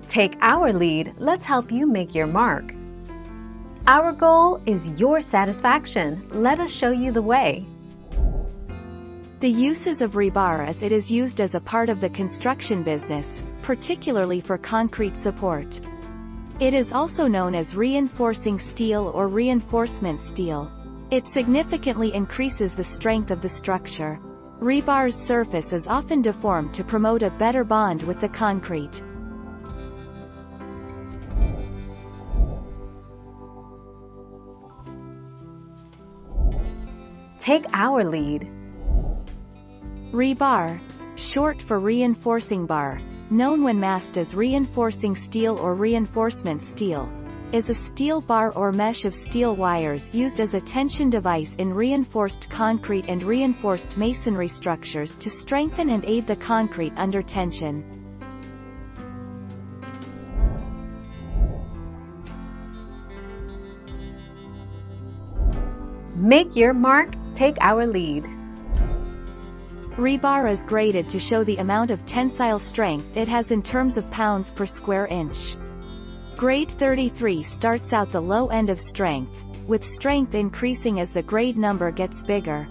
Take our lead, let's help you make your mark. Our goal is your satisfaction. Let us show you the way. The uses of rebar as it is used as a part of the construction business, particularly for concrete support. It is also known as reinforcing steel or reinforcement steel. It significantly increases the strength of the structure. Rebar's surface is often deformed to promote a better bond with the concrete. Take our lead. Rebar, short for reinforcing bar, known when massed as reinforcing steel or reinforcement steel, is a steel bar or mesh of steel wires used as a tension device in reinforced concrete and reinforced masonry structures to strengthen and aid the concrete under tension. Make your mark, take our lead. Rebar is graded to show the amount of tensile strength it has in terms of pounds per square inch. Grade 33 starts out the low end of strength, with strength increasing as the grade number gets bigger.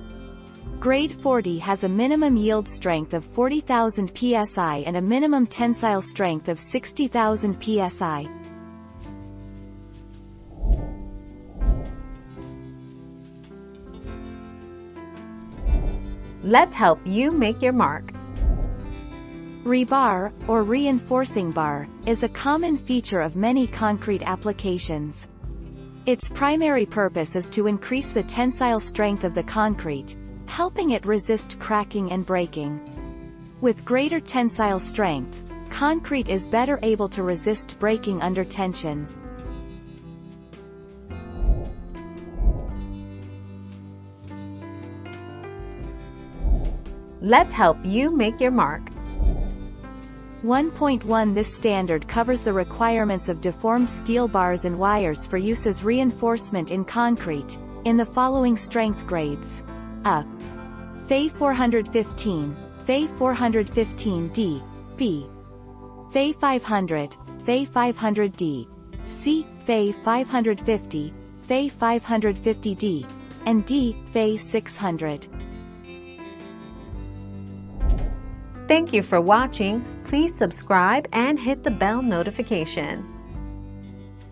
Grade 40 has a minimum yield strength of 40,000 psi and a minimum tensile strength of 60,000 psi. Let's help you make your mark. Rebar, or reinforcing bar, is a common feature of many concrete applications. Its primary purpose is to increase the tensile strength of the concrete, helping it resist cracking and breaking. With greater tensile strength, concrete is better able to resist breaking under tension. Let's help you make your mark. 1.1 This standard covers the requirements of deformed steel bars and wires for use as reinforcement in concrete, in the following strength grades. A. Fe 415, Fe 415D, B. Fe 500, Fe 500D, C. Fe 550, Fe 550D, and D. Fe 600. Thank you for watching. Please subscribe and hit the bell notification.